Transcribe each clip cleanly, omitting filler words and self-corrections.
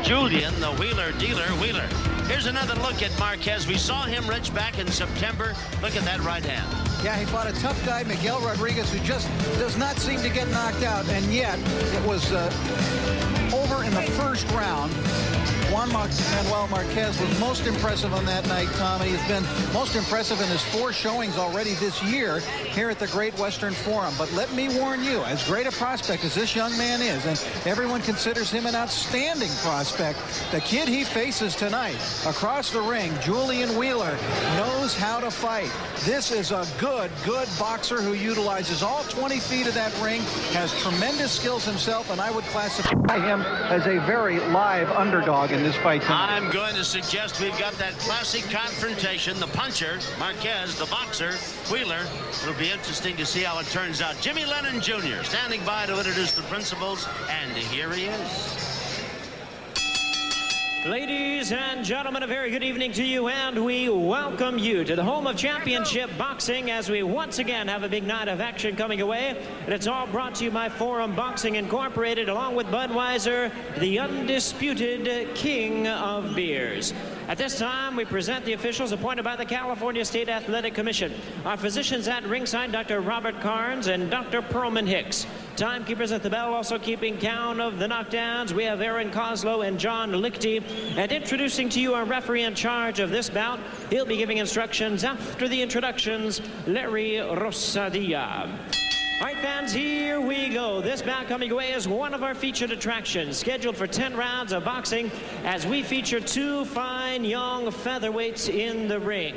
Julian, the wheeler dealer. Here's another look at Marquez. We saw him, Rich, back in September. Look at that right hand. Yeah, he fought a tough guy, Miguel Rodriguez, who just does not seem to get knocked out. And yet, it was over in the first round. Juan Manuel Marquez was most impressive on that night, Tom. And he's been most impressive in his 4 showings already this year here at the Great Western Forum. But let me warn you, as great a prospect as this young man is, and everyone considers him an outstanding prospect, the kid he faces tonight across the ring, Julian Wheeler, knows how to fight. This is a good boxer who utilizes all 20 feet of that ring, has tremendous skills himself, and I would classify him as a very live underdog in this fight tonight. I'm going to suggest we've got that classic confrontation. The puncher, Marquez, the boxer, Wheeler. It'll be interesting to see how it turns out. Jimmy Lennon Jr. standing by to introduce the principals, and here he is. Ladies and gentlemen, a very good evening to you, and we welcome you to the home of championship boxing as we once again have a big night of action coming away. And it's all brought to you by Forum Boxing Incorporated, along with Budweiser, the undisputed king of beers. At this time, we present the officials appointed by the California State Athletic Commission. Our physicians at ringside, Dr. Robert Carnes and Dr. Perlman Hicks. Timekeepers at the bell, also keeping count of the knockdowns. We have Aaron Koslow and John Lichty. And introducing to you our referee in charge of this bout. He'll be giving instructions after the introductions, Larry Rosadia. All right, fans, here we go. This bout coming away is one of our featured attractions, scheduled for 10 rounds of boxing as we feature 2 fine young featherweights in the ring.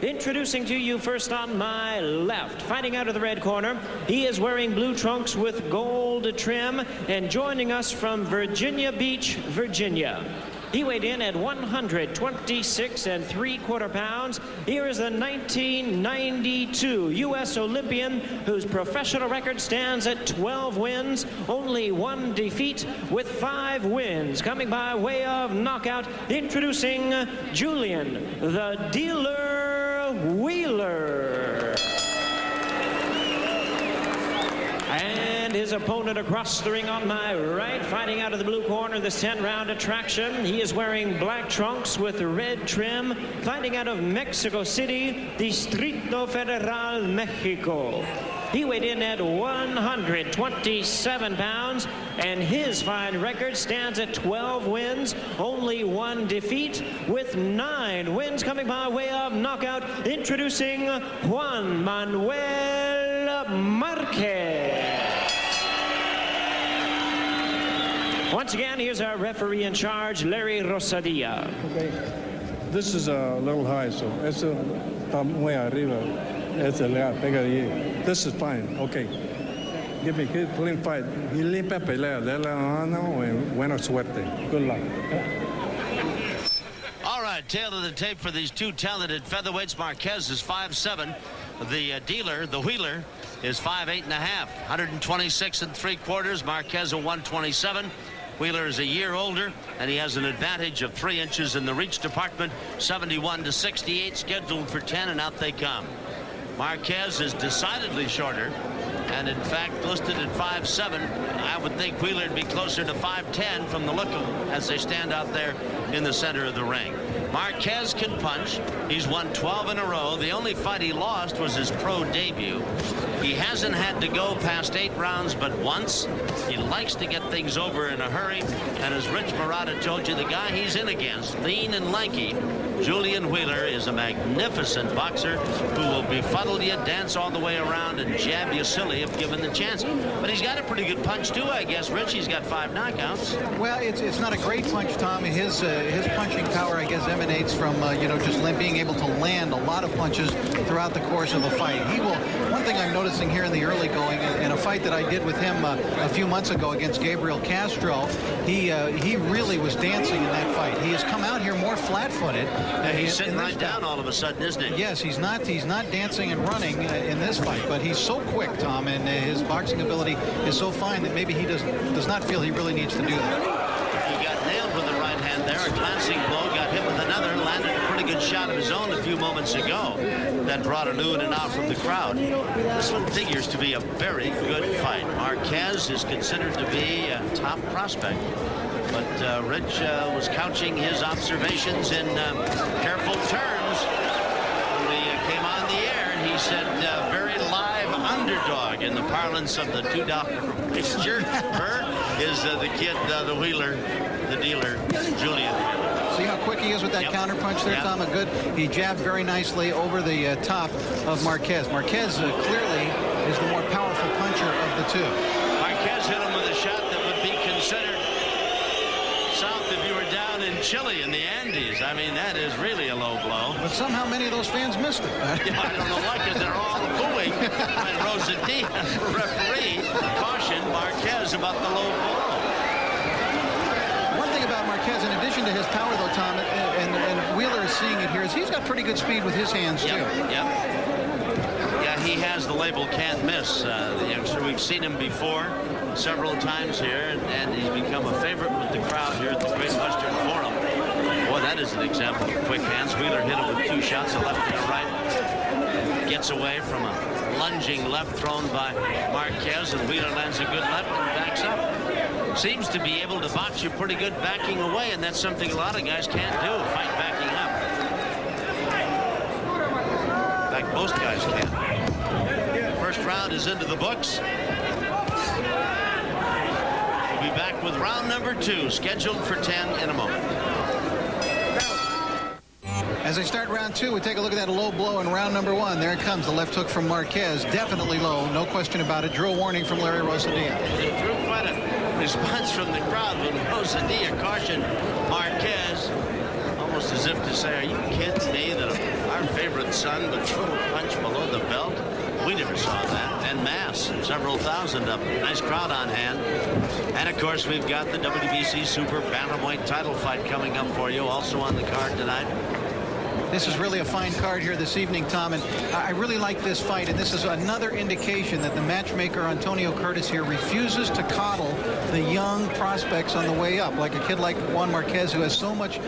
Introducing to you first on my left, fighting out of the red corner, he is wearing blue trunks with gold trim and joining us from Virginia Beach, Virginia. He weighed in at 126 3/4 pounds. Here is the 1992 U.S. Olympian whose professional record stands at 12 wins, only 1 defeat with 5 wins. Coming by way of knockout, introducing Julian, the dealer Wheeler. And his opponent across the ring on my right, fighting out of the blue corner, this 10-round attraction. He is wearing black trunks with red trim, fighting out of Mexico City, Distrito Federal, Mexico. He weighed in at 127 pounds, and his fine record stands at 12 wins, only 1 defeat, with 9 wins coming by way of knockout. Introducing Juan Manuel Marquez. Once again, here's our referee in charge, Larry Rosadia. Okay, this is a little high, so eso está muy arriba. This is fine. Okay, give me a clean fight. Y limpia pelea. Dale la mano y buena suerte. Good luck. All right, tail of the tape for these 2 talented featherweights. Marquez is 5'7". The dealer, the Wheeler, is 5'8.5". 126 3/4. Marquez a 127. Wheeler is a year older, and he has an advantage of 3 inches in the reach department. 71 to 68, scheduled for 10, and out they come. Marquez is decidedly shorter, and in fact listed at 5'7". I would think Wheeler would be closer to 5'10" from the look of as they stand out there in the center of the ring. Marquez can punch. He's won 12 in a row. The only fight he lost was his pro debut. He hasn't had to go past 8 rounds but once. He likes to get things over in a hurry, and as Rich Murata told you, the guy he's in against, lean and lanky, Julian Wheeler, is a magnificent boxer who will befuddle you, dance all the way around, and jab you silly if given the chance. But he's got a pretty good punch too, I guess. Rich, he's got 5 knockouts. Well, it's not a great punch, Tom. His punching power, I guess, emanates from just being able to land a lot of punches throughout the course of a fight. One thing I'm noticing here in the early going, in a fight that I did with him a few months ago against Gabriel Castro, he really was dancing in that fight. He has come out here more flat-footed. He's sitting right down all of a sudden, isn't he? Yes, he's not dancing and running in this fight, but he's so quick, Tom, and his boxing ability is so fine that maybe he does not feel he really needs to do that. He got nailed with the right hand there. A glancing blow, got hit with another, landed a pretty good shot of his own a few moments ago that brought an ooh and an ah from the crowd. This one figures to be a very good fight. Marquez is considered to be a top prospect. But Rich was couching his observations in careful terms when we came on the air, and he said very live underdog in the parlance of the $2 mixture. Is the kid, the wheeler, the dealer, Julian. See how quick he is with that counter punch there, Tom? He jabbed very nicely over the top of Marquez. Marquez clearly is the more powerful puncher of the two. Marquez hit him with a shot that would be considered south if you were down in Chile in the Andes. I mean, that is really a low blow. But somehow many of those fans missed it. Yeah, I don't know why, because they're all booing when Rosadilla, referee, cautioned Marquez about the low blow. One thing about Marquez, in addition to his power, though, Tom, and Wheeler is seeing it here, is he's got pretty good speed with his hands, too. Yep. Yeah, he has the label can't miss. The youngster, we've seen him before several times here, and he's become a favorite with the crowd here at the Great Western Forum. Boy, that is an example of quick hands. Wheeler hit him with 2 shots, a left and a right. Gets away from a lunging left thrown by Marquez, and Wheeler lands a good left and backs up. Seems to be able to box you pretty good backing away, and that's something a lot of guys can't do, fight backing up. In fact, most guys can't. First round is into the books. We'll be back with round number 2, scheduled for 10 in a moment. As they start round 2, we take a look at that low blow in round number 1. There it comes, the left hook from Marquez. Definitely low, no question about it. Drew a warning from Larry Rosadilla. It drew quite a response from the crowd when Rosadilla cautioned Marquez, almost as if to say, are you kidding me that our favorite son would throw a punch below the belt? We never saw that. En masse, several thousand of them. Nice crowd on hand. And of course, we've got the WBC Super Bantamweight title fight coming up for you, also on the card tonight. This is really a fine card here this evening, Tom, and I really like this fight, and this is another indication that the matchmaker Antonio Curtis here refuses to coddle the young prospects on the way up, like a kid like Juan Marquez, who has so much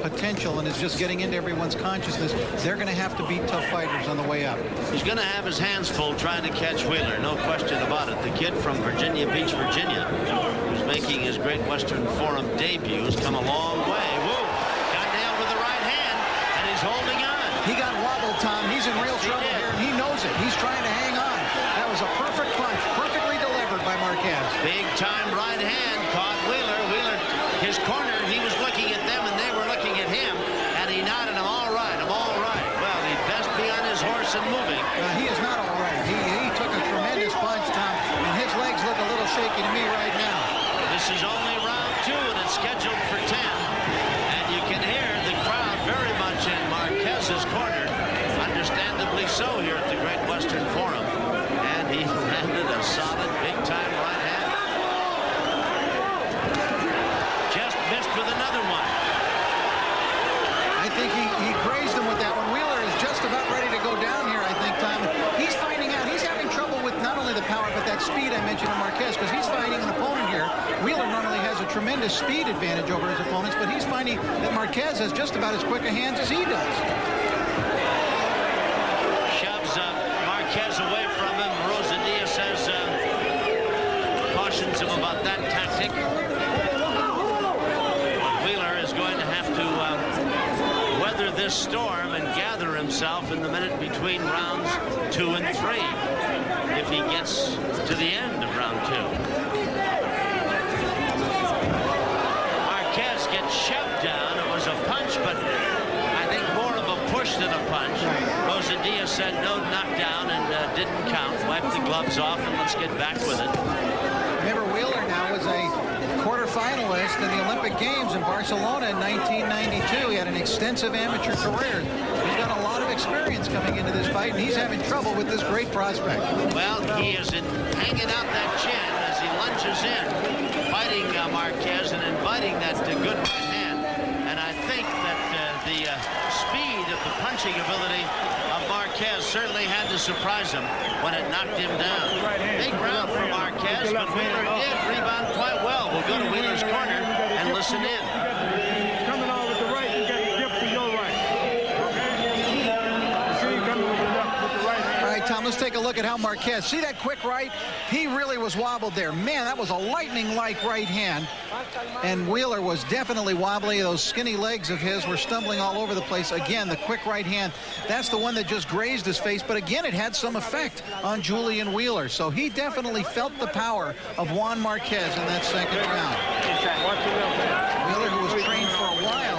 potential and is just getting into everyone's consciousness. They're going to have to beat tough fighters on the way up. He's going to have his hands full trying to catch Wheeler, no question about it. The kid from Virginia Beach, Virginia, who's making his Great Western Forum debut, has come a long way. Whoa! Got nailed with the right hand, and he's holding on. He got wobbled, Tom. He's in real trouble here, and he knows it. He's trying to hang on. That was a perfect punch, perfectly delivered by Marquez. Big time right hand caught Wheeler. Wheeler, his corner, he was looking at them, and they were looking at him, and he nodded him, all right, I'm all right. Well, he'd best be on his horse and moving. He is not all right. He took a tremendous punch, Tom, and his legs look a little shaky to me right now. This is only round 2, and it's scheduled for 10. And you can hear the crowd very much in Marquez's corner, understandably so here at the Great Western Forum. And he landed a solid, big-time right hand. Just missed with another one. I think he grazed him with that one. Wheeler is just about ready to go down here, I think, Tom. He's finding out. He's having trouble with not only the power, but that speed I mentioned to Marquez, because he's fighting an opponent here. Wheeler normally has a tremendous speed advantage over his opponents, but he's finding that Marquez has just about as quick a hands as he does. Shoves Marquez away from him. Rosadilla says, cautions him about that tactic. Wheeler is going to have to weather this storm and gather himself in the minute between rounds 2 and 3 if he gets to the end of round 2. Marquez gets shoved down. It was a punch, but I think more of a push than a punch. Rosadilla said no knockdown and didn't count. Wiped the gloves off and let's get back with it. Remember, Wheeler now was a quarterfinalist in the Olympic Games in Barcelona in 1992. He had an extensive amateur career. He's got a lot of experience coming into this fight, and he's having trouble with this great prospect. Well, he is hanging out that chin as he lunges in, fighting Marquez and inviting that good right hand. And I think that the speed of the punching ability of Marquez certainly had to surprise him when it knocked him down. Big round for Marquez, but Wheeler did rebound quite well. We'll go to Wheeler's corner and listen in. Coming on with the right, you got to dip to your right. Okay? You see him coming with the left, with the right hand. All right, Tom, let's take take a look at how Marquez, see that quick right? He really was wobbled there. Man, that was a lightning-like right hand. And Wheeler was definitely wobbly. Those skinny legs of his were stumbling all over the place. Again, the quick right hand, that's the one that just grazed his face. But again, it had some effect on Julian Wheeler. So he definitely felt the power of Juan Marquez in that second round. Wheeler, who was trained for a while,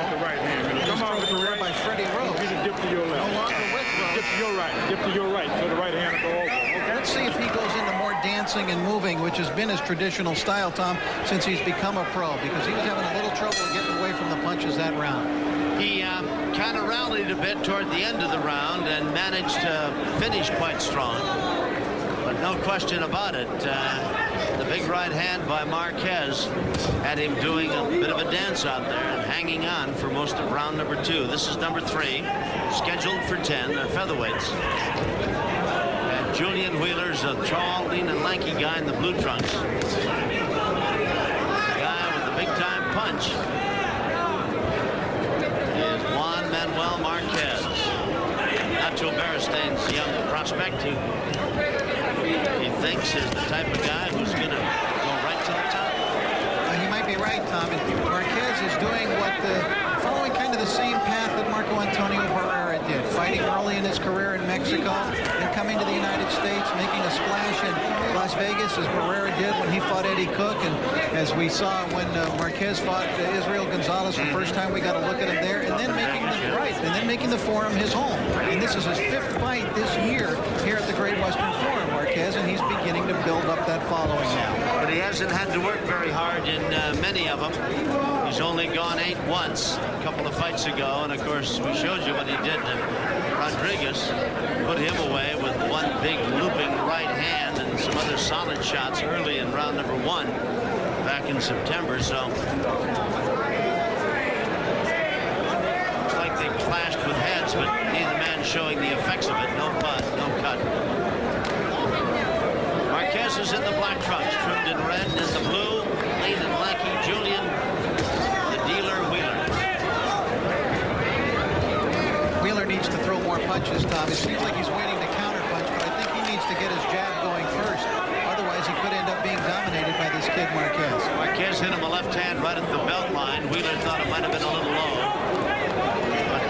Come on with the right by Freddie Rose. Dip to your left. No longer with Rose. Dip to your right. Dip to your right. So the right hand will go over. Okay? Let's see if he goes into more dancing and moving, which has been his traditional style, Tom, since he's become a pro, because he was having a little trouble getting away from the punches that round. He kind of rallied a bit toward the end of the round and managed to finish quite strong. But no question about it, the big right hand by Marquez had him doing a bit of a dance out there and hanging on for most of round number 2. This is number 3, scheduled for 10. They're featherweights. And Julian Wheeler's a tall, lean, and lanky guy in the blue trunks. The guy with the big-time punch is Juan Manuel Marquez. Nacho Beristain's young prospect who he thinks is the type of guy who's going to go right to the top. He might be right, Tom. And Marquez is doing following kind of the same path that Marco Antonio Barrera did, fighting early in his career in Mexico and coming to the United States, making a splash in Las Vegas as Barrera did when he fought Eddie Cook, and as we saw when Marquez fought Israel Gonzalez the first time we got a look at him there, and then making the Forum his home. And this is his 5th fight this year here at the Great Western Forum, Marquez, and he's beginning to build up that following now. But he hasn't had to work very hard in many of them. He's only gone 8 once a couple of fights ago, and of course we showed you what he did to Rodriguez. Put him away with one big looping right hand and some other solid shots early in round number 1 back in September. So looks like they clashed with heads, but neither man showing the effects of it. No cut. Marquez is in the black trunks, trimmed in red, and in the blue, lean and lanky Julian, the dealer Wheeler. Wheeler needs to throw more punches, Tom. It seems like he's waiting to counterpunch, but I think he needs to get his jab going first. Otherwise, he could end up being dominated by this kid Marquez. Marquez hit him a left hand right at the belt line. Wheeler thought it might have been a little low. But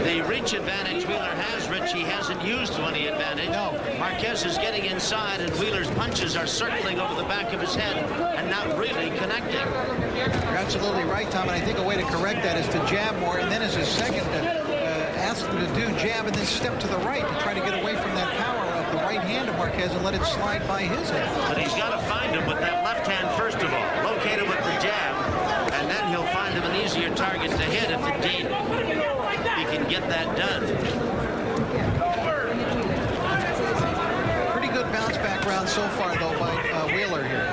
the reach advantage Wheeler has, Rich, he hasn't used to any advantage. No. Marquez is getting inside, and Wheeler's punches are circling over the back of his head and not really connecting. You're absolutely right, Tom, and I think a way to correct that is to jab more, and then as his second, ask him to do jab and then step to the right to try to get away from that power of the right hand of Marquez and let it slide by his head. But he's got to find him with that left hand first of all. Locate him with the jab, and then he'll find him an easier target to hit if indeed he can get that done. Pretty good bounce back round so far, though, by Wheeler here.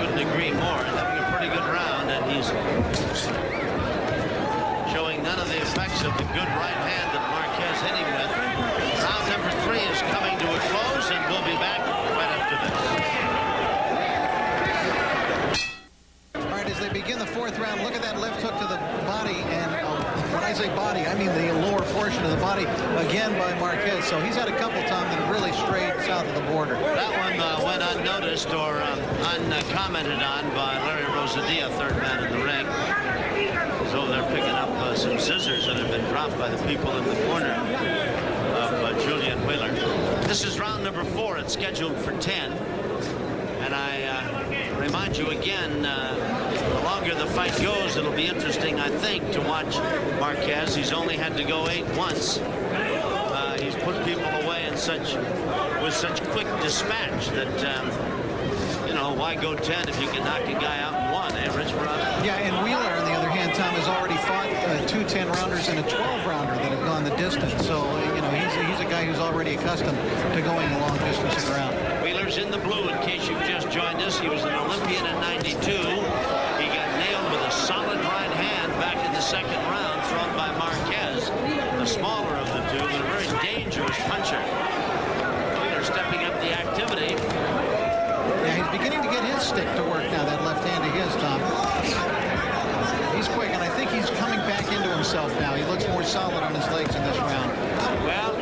Couldn't agree more. Having a pretty good round, and he's showing none of the effects of the good right hand that Marquez hit him with. Round number 3 is coming to a close, and we'll be back right after this. All right, as they begin the 4th round, look at that left hook to the body, and when I say body, I mean the lower portion of the body, again by Marquez. So he's had a couple, Tom, that have really strayed south of the border. That one went unnoticed or uncommented on by Larry Rosadilla, 3rd man in the ring. He's over there picking up some scissors that have been dropped by the people in the corner of Julian Wheeler. This is round number 4. It's scheduled for 10. And I remind you again, the longer the fight goes, it'll be interesting, I think, to watch Marquez. He's only had to go 8 once. He's put people away with such quick dispatch that, why go 10 if you can knock a guy out in 1, eh, Rich Brown? Yeah, and Wheeler, on the other hand, Tom, has already fought 2 10-rounders and a 12-rounder that have gone the distance. So, he's a guy who's already accustomed to going a long distance around. Wheeler's in the blue, in case you've just joined us. He was an Olympian in '92. He got nailed with a solid right hand back in the 2nd round, thrown by Marquez, the smaller of the two, but a very dangerous puncher. Wheeler stepping up the activity. Yeah, he's beginning to get his stick to work now, that left hand of his, Tom. He's quick, and I think he's coming back into himself now. He looks more solid on his legs in this round. Well,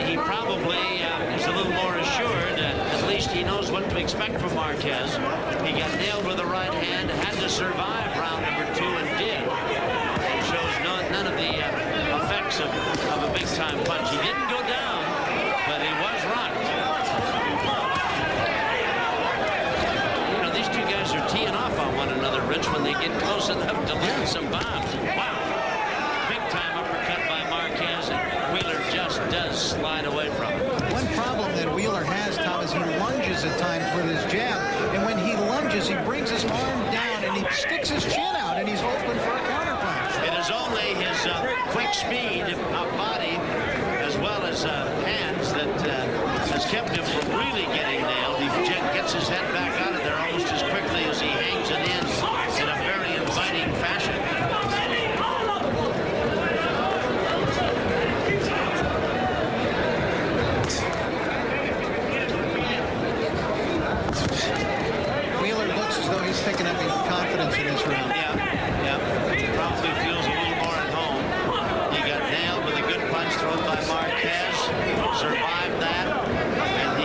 get close enough to land some bombs. Wow. Big time uppercut by Marquez, and Wheeler just does slide away from him. One problem that Wheeler has, Tom, is he lunges at times with his jab, and when he lunges, he brings his arm down and he sticks his chin out, and he's open for a counterpunch. It is only his quick speed of body as well as hands that has kept him from really getting nailed. He gets his head back out of there almost as quickly as he hangs it in a very inviting fashion. Wheeler looks as though he's picking up confidence in this round. Yeah. Probably feels a little more at home. He got nailed with a good punch thrown by Marquez. Survived that. And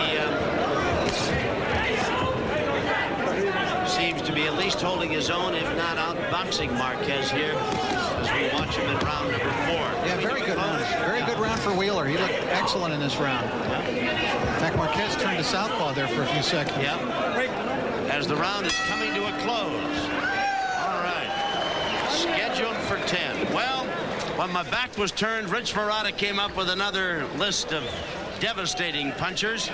he seems to be at least holding his own, if not outboxing Marquez here as we watch him in round number 4. Yeah, very good round. Very good round for Wheeler. He looked excellent in this round. In fact, Marquez turned to southpaw there for a few seconds. Yep. As the round is coming to a close. All right. Scheduled for 10. Well, when my back was turned, Rich Marotta came up with another list of devastating punchers.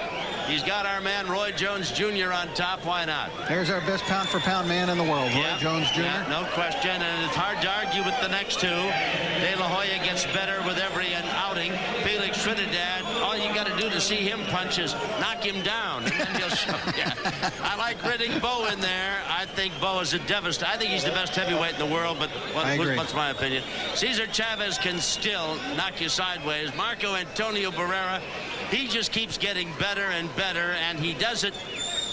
He's got our man Roy Jones Jr. on top. Why not? There's our best pound-for-pound man in the world, Roy Jones Jr. Yeah, no question, and it's hard to argue with the next two. De La Hoya gets better with every outing. Felix Trinidad, all you got to do to see him punch is knock him down, and then he'll show you. I like Riddick Bowe in there. I think Bowe is a devastator. I think he's the best heavyweight in the world, but what's my opinion? Cesar Chavez can still knock you sideways. Marco Antonio Barrera, he just keeps getting better and better, and he does it,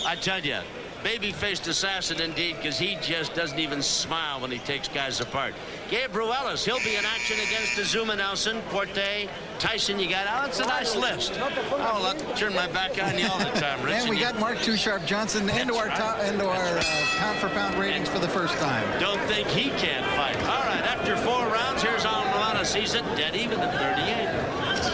I tell you, baby-faced assassin indeed, because he just doesn't even smile when he takes guys apart. Gabe Ruelas, he'll be in action against Azuma Nelson, Porte, Tyson. You got, that's a nice list. I'll turn my back on you all the time, Rich. And we got Mark Too Sharp Johnson into our pound-for-pound ratings for the first time. Don't think he can't fight. All right, after 4 rounds, here's how Marotta sees it, dead even at 38.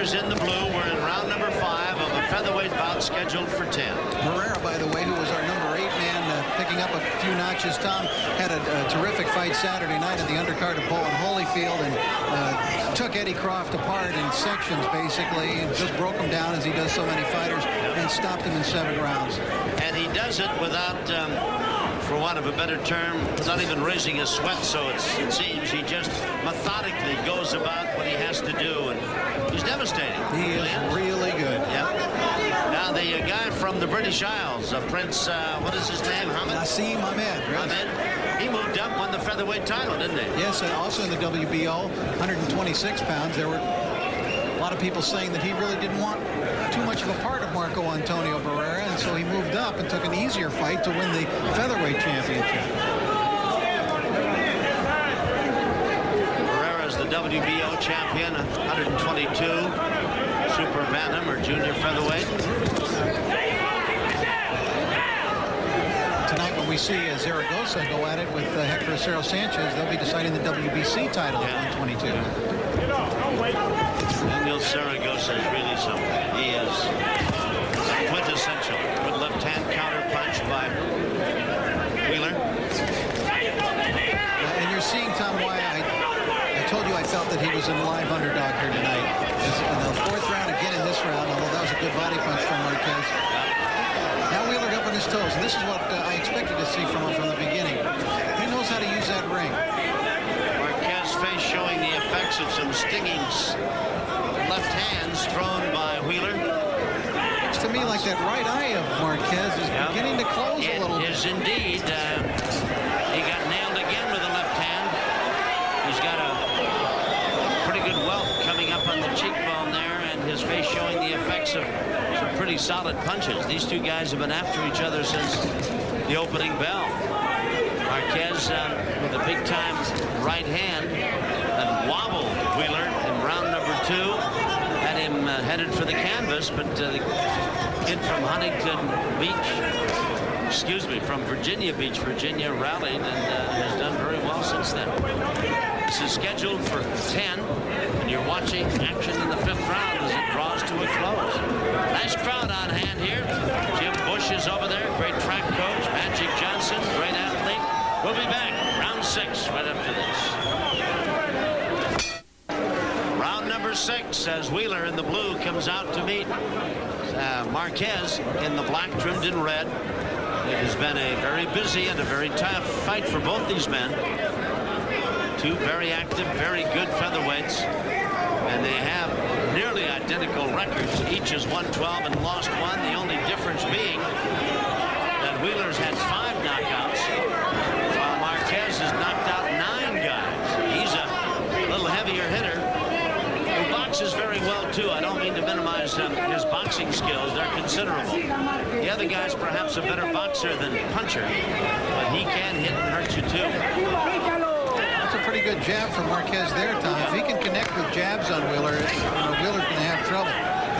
In the blue. We're in round number 5 of a featherweight bout scheduled for 10. Barrera, by the way, who was our number 8 man, picking up a few notches. Tom had a terrific fight Saturday night at the undercard of Bowen Holyfield and took Eddie Croft apart in sections, basically, and just broke him down as he does so many fighters, and stopped him in 7 rounds. And he does it without, for want of a better term, not even raising a sweat, so it seems he just methodically goes about what he has to do, and he's devastating. He is really good. Yep. Now the guy from the British Isles, Prince, what is his name? Nassim Ahmed. Ahmed. He moved up, won the featherweight title, didn't he? Yes, and also in the WBO, 126 pounds. There were a lot of people saying that he really didn't want too much of a part of Marco Antonio Barrera, and so he moved up and took an easier fight to win the featherweight championship. Barrera's the WBO champion, 122, super bantam or junior featherweight. Tonight when we see Zaragoza go at it with Hector Acero Sanchez, they'll be deciding the WBC title at 122. Daniel Zaragoza is really something. He is quintessential. Good left-hand counter punch by Wheeler. And you're seeing, Tom, why I told you I felt that he was a live underdog here tonight. In the 4th round, again in this round, although that was a good body punch from Marquez. Now Wheeler up on his toes, and this is what I expected to see from him from the beginning. He knows how to use that ring. Marquez face showing the effects of some stinging left hands thrown by Wheeler. Looks to me like that right eye of Marquez is beginning to close a little bit. It is indeed. He got nailed again with the left hand. He's got a pretty good welt coming up on the cheekbone there, and his face showing the effects of some pretty solid punches. These two guys have been after each other since the opening bell. Marquez with a big-time right hand that wobbled Wheeler in round number 2. Had him headed for the canvas, but the kid from from Virginia Beach, Virginia, rallied and has done very well since then. This is scheduled for 10. when you're watching action in the 5th round as it draws to a close. Nice crowd on hand here. Jim Bush is over there, great track coach. Magic Johnson, great athlete. We'll be back, round 6, right after this. Round number 6 as Wheeler in the blue comes out to meet Marquez in the black trimmed in red. It has been a very busy and a very tough fight for both these men. Two very active, very good featherweights, and they have nearly identical records. Each has won 12 and lost 1. The only difference being that Wheeler's had 5 knockouts, while Marquez has knocked out 9 guys. He's a little heavier hitter who boxes very well too. I don't mean to minimize his boxing skills. They're considerable. The other guy's perhaps a better boxer than puncher, but he can hit and hurt you too. That's a pretty good jab from Marquez there, Tom. If he can connect with jabs on Wheeler, Wheeler's going to have trouble.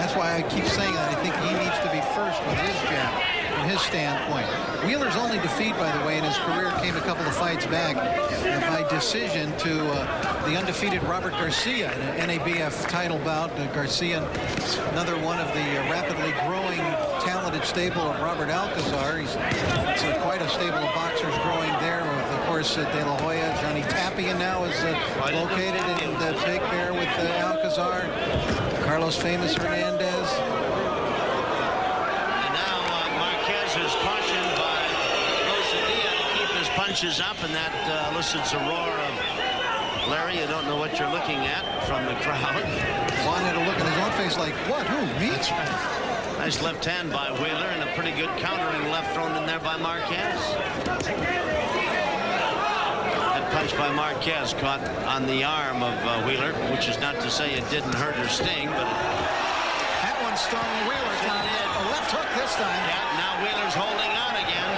That's why I keep saying that. I think he needs to be first with his jab from his standpoint. Wheeler's only defeat, by the way, in his career came a couple of fights back by decision to the undefeated Robert Garcia in an NABF title bout. Garcia, another one of the rapidly growing talented stable of Robert Alcazar. It's quite a stable of boxers growing there. Of course, De La Hoya, Johnny Tapia now is located in the Big Bear with Alcazar. Carlos Famous Hernandez. And now Marquez is cautioned by Rosadilla to keep his punches up, and that elicits a roar of Larry. You don't know what you're looking at from the crowd. Juan had a look in his own face like, what, who, me? That's right. Nice left hand by Wheeler and a pretty good countering left thrown in there by Marquez. That punch by Marquez caught on the arm of Wheeler, which is not to say it didn't hurt or sting, but that one stung Wheeler. A left hook this time. Yeah, now Wheeler's holding on again.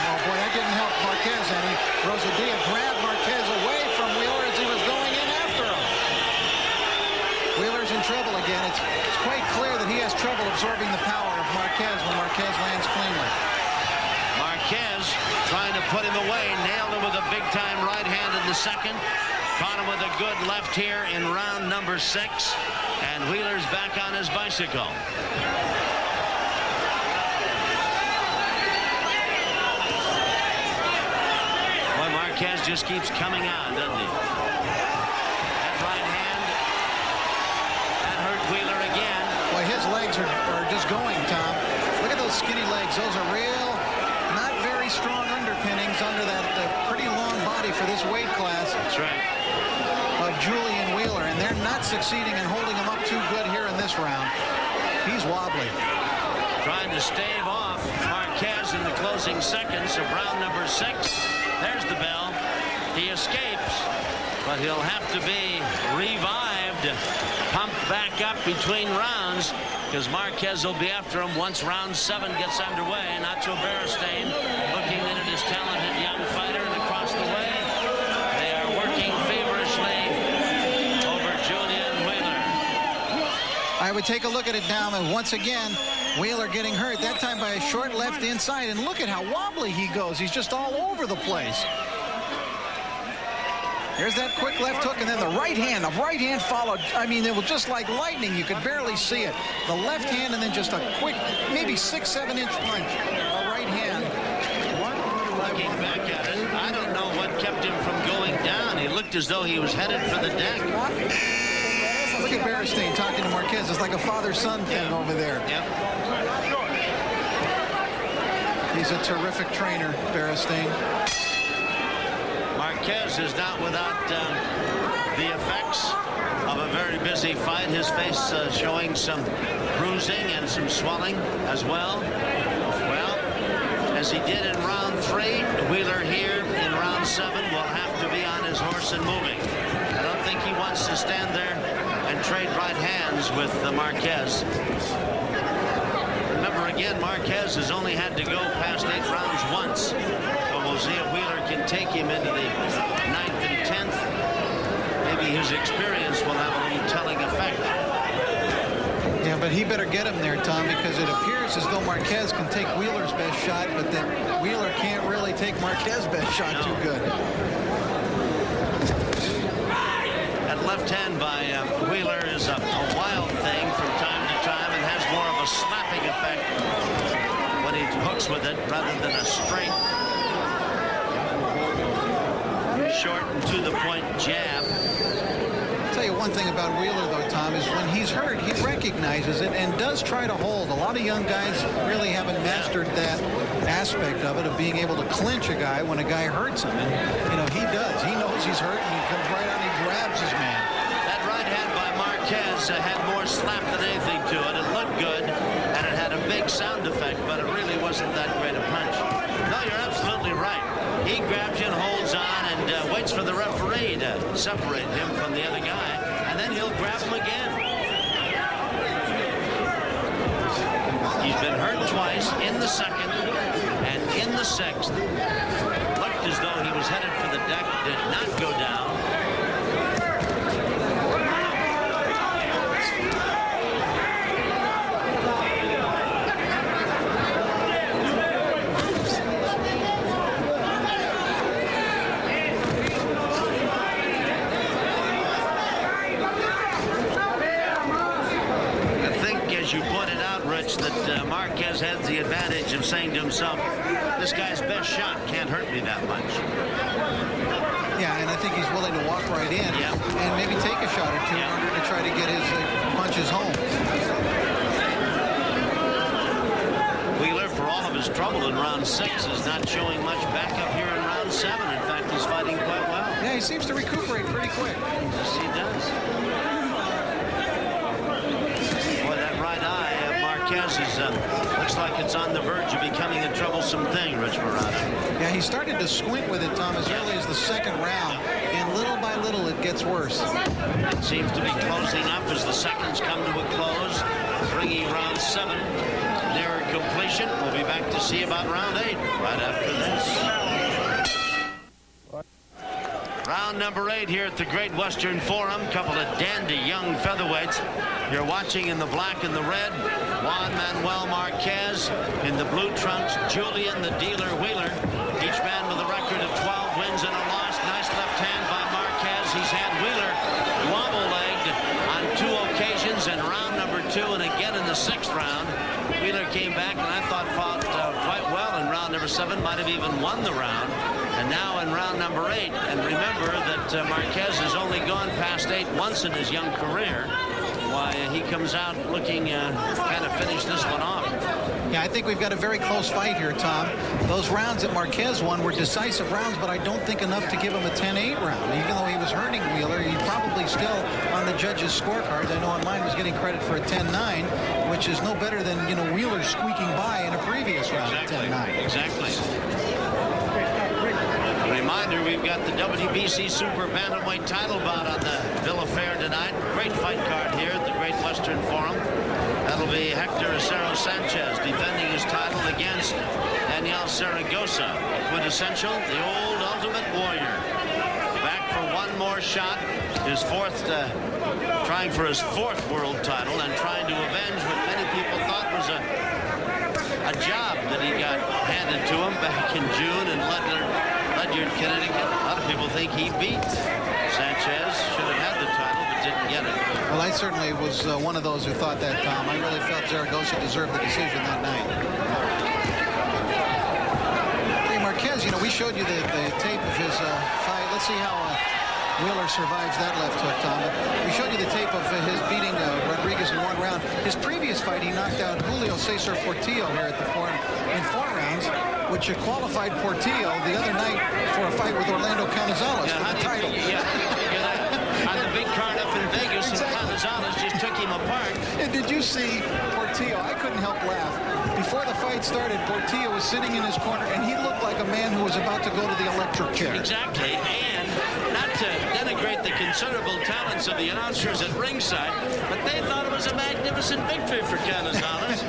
Oh boy, that didn't help Marquez any. Rosadilla grabbed Marquez away from Wheeler as he was going in after him. Wheeler's in trouble again. It's quite clear that he has trouble absorbing the power of Marquez when Marquez lands cleanly. Marquez trying to put him away, nailed him with a big-time right hand in the second. Caught him with a good left here in round number 6, and Wheeler's back on his bicycle. Boy, Marquez just keeps coming on, doesn't he? That right hand, that hurt Wheeler again. Boy, his legs are just going, Tom. Look at those skinny legs. Those are real, not very strong underpinnings under that pretty long body for this weight class. That's right. Of Julian Wheeler, and they're not succeeding in holding him up too good here in this round. He's wobbly. Trying to stave off Marquez in the closing seconds of round number 6. There's the bell. He escapes, but he'll have to be revived, pumped back up between rounds, because Marquez will be after him once round 7 gets underway. Nacho Beristain looking in at his talented young fighter, and across the way they are working feverishly over Julian Wheeler. I would take a look at it now, and once again, Wheeler getting hurt, that time by a short left inside, and look at how wobbly he goes. He's just all over the place. Here's that quick left hook, and then the right hand followed. I mean, it was just like lightning. You could barely see it. The left hand, and then just a quick, maybe 6-7 inch punch. A right hand. Looking back at it, I don't know what kept him from going down. He looked as though he was headed for the deck. Look at Beristain talking to Marquez. It's like a father-son thing over there. Yep. He's a terrific trainer, Beristain. Marquez is not without the effects of a very busy fight. His face showing some bruising and some swelling as well. Well, as he did in round 3, Wheeler here in round 7 will have to be on his horse and moving. I don't think he wants to stand there and trade right hands with Marquez. Remember again, Marquez has only had to go past 8 rounds once. So we'll see if Wheeler can take him into the 9th and 10th. Maybe his experience will have a little telling effect. Yeah, but he better get him there, Tom, because it appears as though Marquez can take Wheeler's best shot, but that Wheeler can't really take Marquez's best shot too good. short and to-the-point jab. I'll tell you one thing about Wheeler, though, Tom, is when he's hurt, he recognizes it and does try to hold. A lot of young guys really haven't mastered that aspect of it, of being able to clinch a guy when a guy hurts him. And, you know, he does. He knows he's hurt, and he comes right out and he grabs his man. That right hand by Marquez had more slap than anything to it. It looked good, and it had a big sound effect, but it really wasn't that great a punch. No, you're absolutely right. He grabs you and holds on and waits for the referee to separate him from the other guy, and then he'll grab him again. He's been hurt twice, in the second and in the sixth. Looked as though he was headed for the deck, did not go down. As you pointed out, Rich, that Marquez has the advantage of saying to himself, this guy's best shot can't hurt me that much. Yeah, and I think he's willing to walk right in and maybe take a shot or two in order to try to get his punches home. Wheeler, for all of his trouble in round 6, is not showing much backup here in round 7. In fact, he's fighting quite well. Yeah, he seems to recuperate pretty quick. Yes, he does. Looks like it's on the verge of becoming a troublesome thing, Rich Morata. Yeah, he started to squint with it, Tom, as early as the second round, and little by little it gets worse. It seems to be closing up as the seconds come to a close, bringing round 7 nearer completion. We'll be back to see about round 8 right after this. Round number 8 here at the Great Western Forum. Couple of dandy young featherweights. You're watching in the black and the red, Juan Manuel Marquez. In the blue trunks, Julian, the dealer, Wheeler. Each man with a record of 12 wins and a loss. Nice left hand by Marquez. He's had Wheeler wobble-legged on 2 occasions in round number 2 and again in the 6th round. Wheeler came back and I thought fought quite well in round number 7, might have even won the round. And now in round number 8. And remember that Marquez has only gone past 8 once in his young career. Why, he comes out looking kind of finish this one off. Yeah, I think we've got a very close fight here, Tom. Those rounds that Marquez won were decisive rounds, but I don't think enough to give him a 10-8 round. Even though he was hurting Wheeler, he's probably still on the judges' scorecards. I know on mine was getting credit for a 10-9, which is no better than, you know, Wheeler squeaking by in a previous round at 10-9. Exactly. Reminder, we've got the WBC Super Bantamweight title bout on the bill of fare tonight. Great fight card here at the Great Western Forum. That'll be Hector Acero Sanchez defending his title against Daniel Zaragoza. Quintessential, the old Ultimate Warrior. Back for one more shot. His trying for his 4th world title and trying to avenge what many people thought was a job that he got handed to him back in June in Ledyard, Connecticut. A lot of people think he beat Sanchez. Should have had the title, but didn't get it. Well, I certainly was one of those who thought that, Tom. I really felt Zaragoza deserved the decision that night. Hey, Marquez, you know, we showed you the tape of his fight. Let's see how Wheeler survives that left hook, Tom. We showed you the tape of his beating Rodriguez in 1 round. His previous fight, he knocked out Julio Cesar Portillo here at the Forum in 4 rounds, which qualified Portillo the other night for a fight with Orlando Canizales for the title. On the big card up in Vegas, and Canizales just took him apart. And did you see Portillo? I couldn't help laugh. Before the fight started, Portillo was sitting in his corner, and he looked like a man who was about to go to the electric chair. Exactly, and not to denigrate the considerable talents of the announcers at ringside, but they thought it was a magnificent victory for Canizales.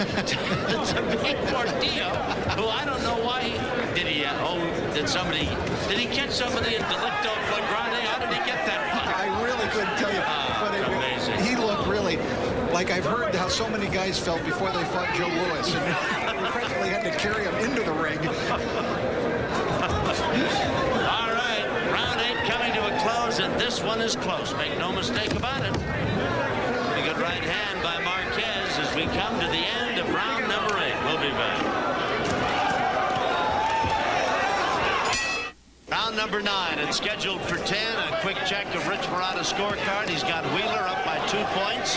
To beat Portillo, who I don't know why did he catch somebody in delicto flagrante? How did he get that far? I really couldn't tell you, but he looked really like I've heard how so many guys felt before they fought Joe Louis, and we practically had to carry him into the ring. All right, round 8 coming to a close, and this one is close. Make no mistake about it. A good right hand by Marquez as we come to the end of round number 8. We'll be back. Round number 9. It's scheduled for 10. A quick check of Rich Murata's scorecard. He's got Wheeler up by 2 points.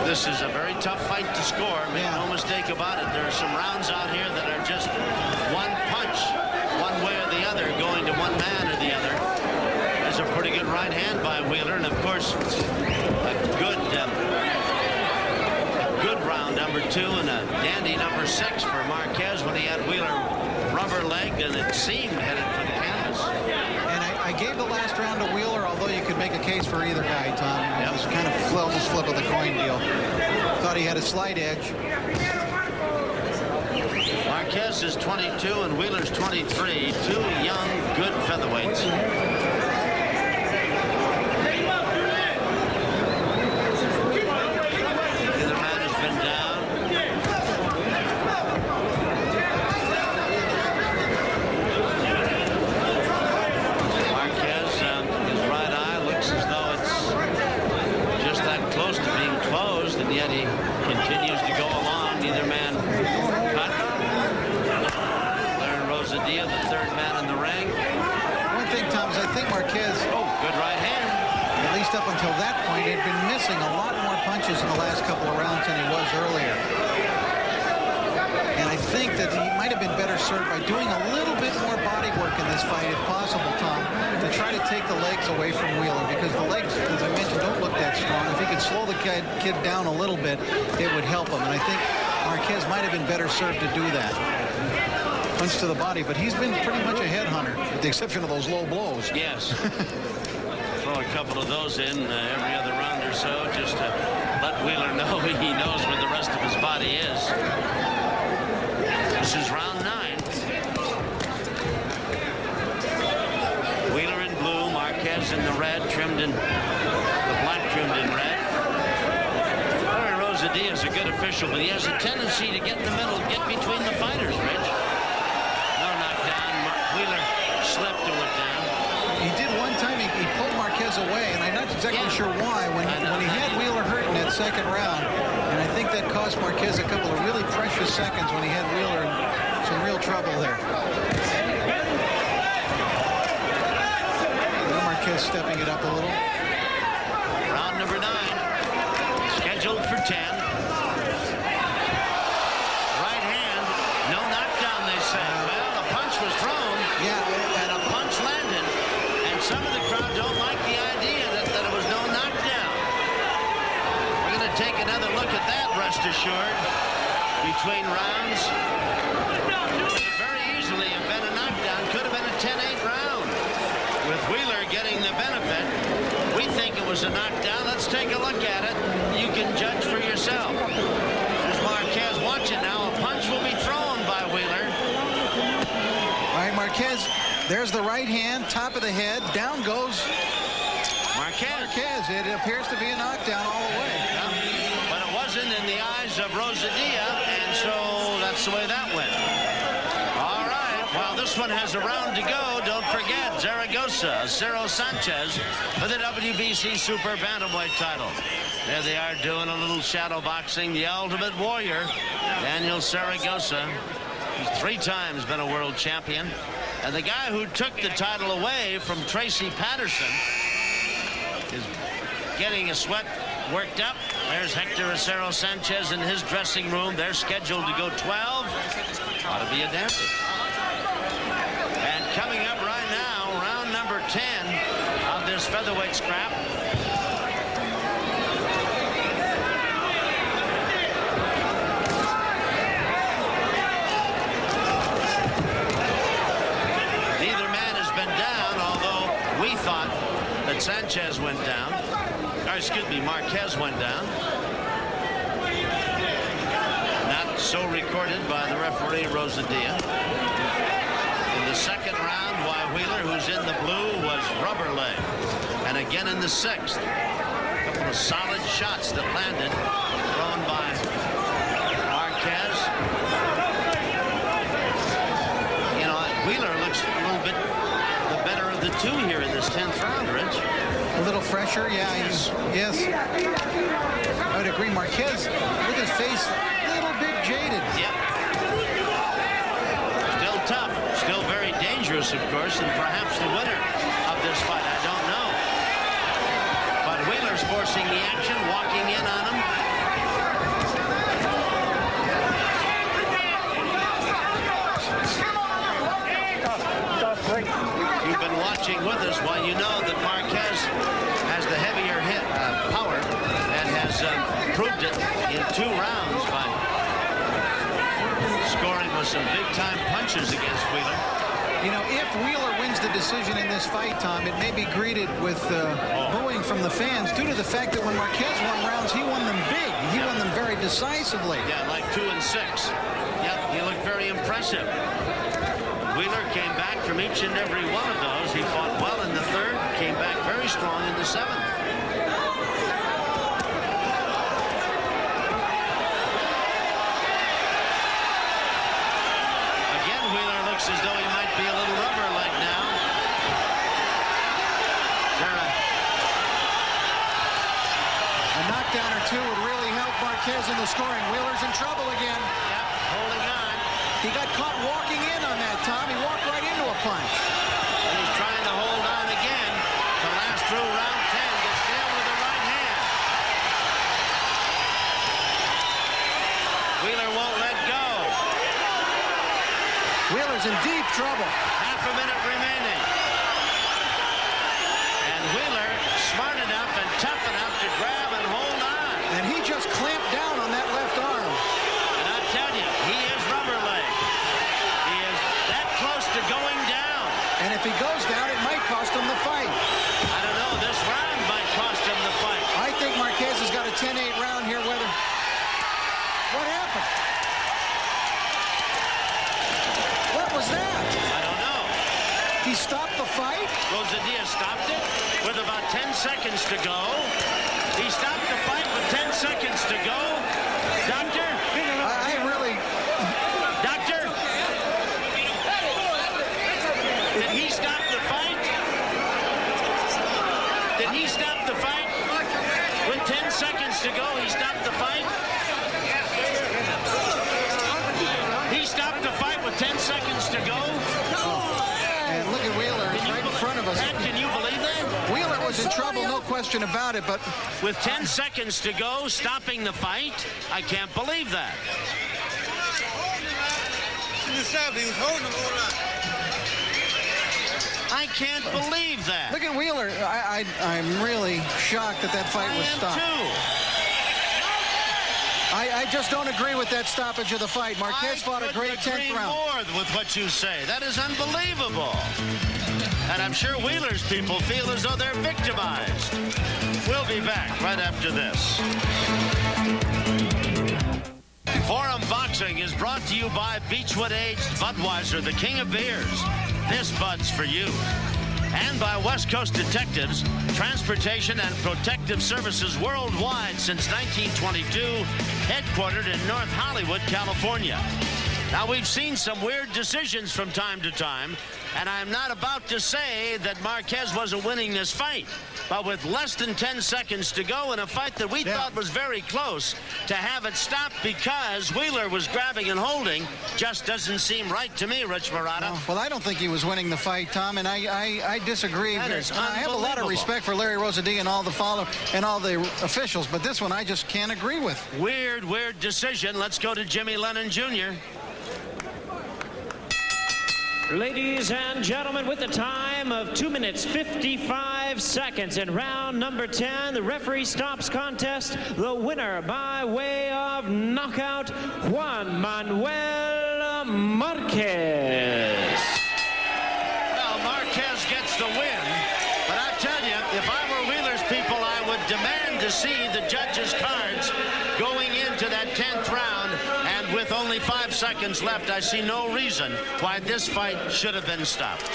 This is a very tough fight to score. Make no mistake about it. There are some rounds out here that are just one punch, one way or the other, going to one man or the other. There's a pretty good right hand by Wheeler, and of course, a good round number 2 and a dandy number 6 for Marquez when he had Wheeler rubber-legged, and it seemed headed for the canvas. And I gave the last round to Wheeler, although you could make a case for either guy, Tom. It was kind of almost flip of the coin deal. Thought he had a slight edge. Marquez is 22 and Wheeler's 23. 2 young, good featherweights. Up until that point, he'd been missing a lot more punches in the last couple of rounds than he was earlier. And I think that he might have been better served by doing a little bit more body work in this fight, if possible, Tom, to try to take the legs away from Wheeler, because the legs, as I mentioned, don't look that strong. If he could slow the kid down a little bit, it would help him. And I think Marquez might have been better served to do that. Punch to the body, but he's been pretty much a headhunter, with the exception of those low blows. Yes. Throw a couple of those in every other round or so, just to let Wheeler know he knows where the rest of his body is. This is round 9. Wheeler in blue, Marquez in the red, trimmed in the black, trimmed in red. Larry Rosadilla is a good official, but he has a tendency to get in the middle, get between the fighters, Rich. No knockdown. Wheeler slipped and went down. He did one time. He pulled Marquez away, and I'm not exactly sure why. When he had Wheeler hurt in that second round, and I think that cost Marquez a couple of really precious seconds when he had Wheeler in some real trouble there. Now Marquez stepping it up a little. Round number 9, scheduled for 10. Right hand, no knockdown, they say. Well, a punch was thrown, and a punch landed. Some of the crowd don't like the idea that it was no knockdown. We're going to take another look at that, rest assured, between rounds. Could very easily have been a knockdown. Could have been a 10-8 round. With Wheeler getting the benefit, we think it was a knockdown. Let's take a look at it. You can judge for yourself. There's Marquez watching now. A punch will be thrown by Wheeler. All right, Marquez. There's the right hand, top of the head. Down goes Marquez. It appears to be a knockdown all the way. Yeah. But it wasn't in the eyes of Rosadilla, and so that's the way that went. All right. While this one has a round to go, don't forget Zaragoza, Cero Sanchez for the WBC Super Bantamweight title. There they are doing a little shadow boxing. The Ultimate Warrior, Daniel Zaragoza. He's 3 times been a world champion. And the guy who took the title away from Tracy Patterson is getting a sweat worked up. There's Hector Acero Sanchez in his dressing room. They're scheduled to go 12. Ought to be a dancer. And coming up right now, round number 10 of this featherweight scrap. Thought that Sanchez went down, or excuse me, Marquez went down. Not so recorded by the referee Rosadilla. In the second round, why Wheeler, who's in the blue, was rubber leg. And again in the 6th, a couple of solid shots that landed, thrown by Marquez. You know, Wheeler looks a little bit the better of the 2 here in this 10th round, Rich. A little fresher, yeah. Yes. I would agree. Marquez, look at his face, a little bit jaded. Yep. Still tough, still very dangerous. dangerous, of course, and perhaps the winner of this fight. I don't know. But Wheeler's forcing the action, walking in on him. You've been watching with us. Well, you know that Marquez has the heavier hit power and has proved it in 2 rounds by scoring with some big-time punches against Wheeler. You know, if Wheeler wins the decision in this fight, Tom, it may be greeted with booing from the fans due to the fact that when Marquez won rounds, he won them big. He won them very decisively. Yeah, like 2 and 6. Yep, he looked very impressive. Wheeler came back from each and every one of those. He fought well in the 3rd, came back very strong in the 7th. Again, Wheeler looks as though he might be a little rubber-like now. A knockdown or 2 would really help Marquez in the scoring. Wheeler's in trouble again. Yep, holding on. He got caught walking in on that, Tom. He walked right into a punch. And he's trying to hold on again to last through round 10. Gets down with the right hand. Wheeler won't let go. Wheeler's in deep trouble. Half a minute remaining. And Wheeler, smart enough and tough enough to grab and hold on. And he just clamped down on that left arm. And I tell you, he is rubber leg. He is that close to going down. And if he goes down, it might cost him the fight. I don't know. This round might cost him the fight. I think Marquez has got a 10-8 round here. What happened? What was that? I don't know. He stopped the fight? Rosadilla stopped it with about 10 seconds to go. He stopped the fight with 10 seconds to go. Doctor? I really... Doctor? Did he stop the fight? Did he stop the fight? With 10 seconds to go, he stopped the fight? He stopped the fight with 10 seconds to go? And look at Wheeler. He's right in front of us. Pat, can you believe that? Wheeler was in trouble, no question about it, but... With 10 seconds to go, stopping the fight? I can't believe that. I can't believe that. Look at Wheeler. I'm really shocked that that fight was stopped. I just don't agree with that stoppage of the fight. Marquez fought a great 10th round. More with what you say. That is unbelievable. And I'm sure Wheeler's people feel as though they're victimized. We'll be back right after this. Forum Boxing is brought to you by Beechwood Aged Budweiser, the king of beers. This Bud's for you. And by West Coast Detectives, transportation and protective services worldwide since 1922, headquartered in North Hollywood, California. Now, we've seen some weird decisions from time to time, and I'm not about to say that Marquez wasn't winning this fight. But with less than 10 seconds to go in a fight that we thought was very close, to have it stopped because Wheeler was grabbing and holding just doesn't seem right to me, Rich Marotta. No, well, I don't think he was winning the fight, Tom, and I disagree. That is I have a lot of respect for Larry Rosadilla and all the officials, but this one I just can't agree with. Weird decision. Let's go to Jimmy Lennon Jr. Ladies and gentlemen, with a time of 2 minutes 55 seconds in round number 10, the referee stops contest. The winner by way of knockout, Juan Manuel Marquez. Well, Marquez gets the win, but I tell you, if I were Wheeler's people, I would demand to see the judges' cards going into that 10th round, and with only 5 seconds left, I see no reason why this fight should have been stopped.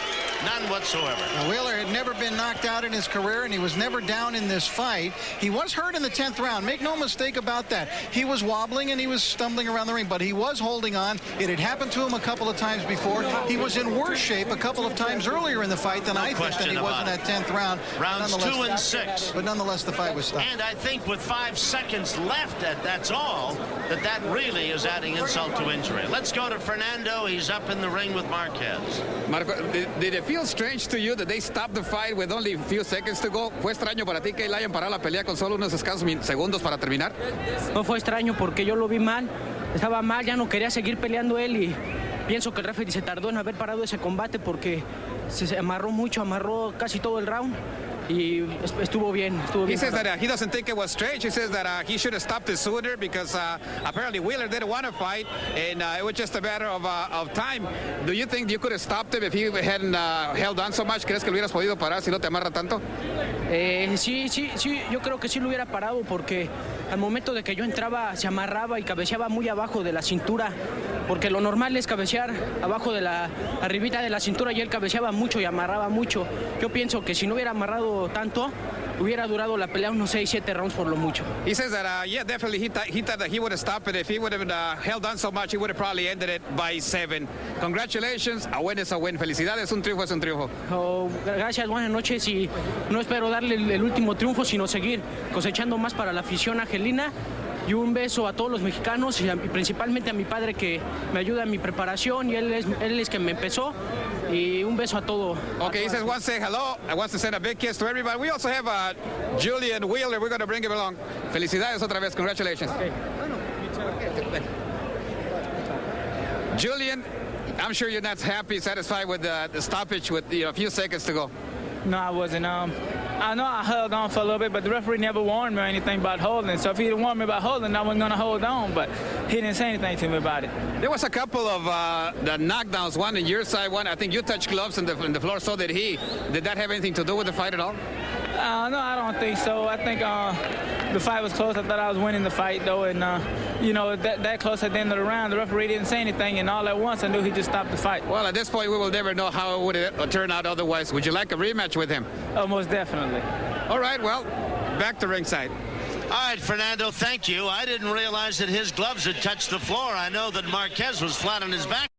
None whatsoever. Now, Wheeler had never been knocked out in his career, and he was never down in this fight. He was hurt in the 10th round. Make no mistake about that. He was wobbling and he was stumbling around the ring, but he was holding on. It had happened to him a couple of times before. He was in worse shape a couple of times earlier in the fight than I think that he was in that 10th round. Rounds 2 and 6. But nonetheless, the fight was stopped. And I think with 5 seconds left, that's all, that really is adding insult to injury. Let's go to Fernando. He's up in the ring with Marquez. Marco, did it feel strange to you that they stopped the fight with only a few seconds to go? ¿Fue extraño para ti que le hayan parado la pelea con solo unos escasos segundos para terminar? No fue extraño porque yo lo vi mal, estaba mal, ya no quería seguir peleando él y pienso que el referee se tardó en haber parado ese combate porque se amarró mucho, amarró casi todo el round. Y estuvo bien, estuvo bien. He says that he doesn't think it was strange. He says that he should have stopped it sooner because apparently Wheeler didn't want to fight, and it was just a matter of time. Do you think you could have stopped him if he hadn't held on so much? ¿Crees que lo hubieras podido parar si no te amarra tanto? Sí, yo creo que sí lo hubiera parado porque al momento de que yo entraba se amarraba y cabeceaba muy abajo de la cintura, porque lo normal es cabecear abajo de la arribita de la cintura y él cabeceaba mucho y amarraba mucho. Yo pienso que si no hubiera amarrado tanto, hubiera durado la pelea unos 6-7 rounds por lo mucho. He says that, yeah, definitely he thought that he would have stopped it. If he would have held on so much, he would have probably ended it by 7. Congratulations, a win es a win. Felicidades, un triunfo es un triunfo. Gracias, buenas noches y no espero darle el último triunfo, sino seguir cosechando más para la afición argelina. Y un beso a todos los mexicanos y principalmente a mi padre que me ayuda en mi preparación y él es que me empezó. Y un beso a todo. Okay, he says wants to say hello. I wants to send a big kiss to everybody. We also have Julian Wheeler. We're going to bring him along. Felicidades otra vez. Congratulations. Okay. Julian, I'm sure you're not happy, satisfied with the stoppage with a few seconds to go. No, I wasn't. I know I held on for a little bit, but the referee never warned me or anything about holding. So if he didn't warn me about holding, I wasn't going to hold on. But he didn't say anything to me about it. There was a couple of the knockdowns, one on your side, one I think you touched gloves on the floor, so did he. Did that have anything to do with the fight at all? No, I don't think so. I think the fight was close. I thought I was winning the fight, though. And, that close at the end of the round, the referee didn't say anything. And all at once, I knew he just stopped the fight. Well, at this point, we will never know how it would turn out otherwise. Would you like a rematch with him? Oh, most definitely. All right, well, back to ringside. All right, Fernando, thank you. I didn't realize that his gloves had touched the floor. I know that Marquez was flat on his back.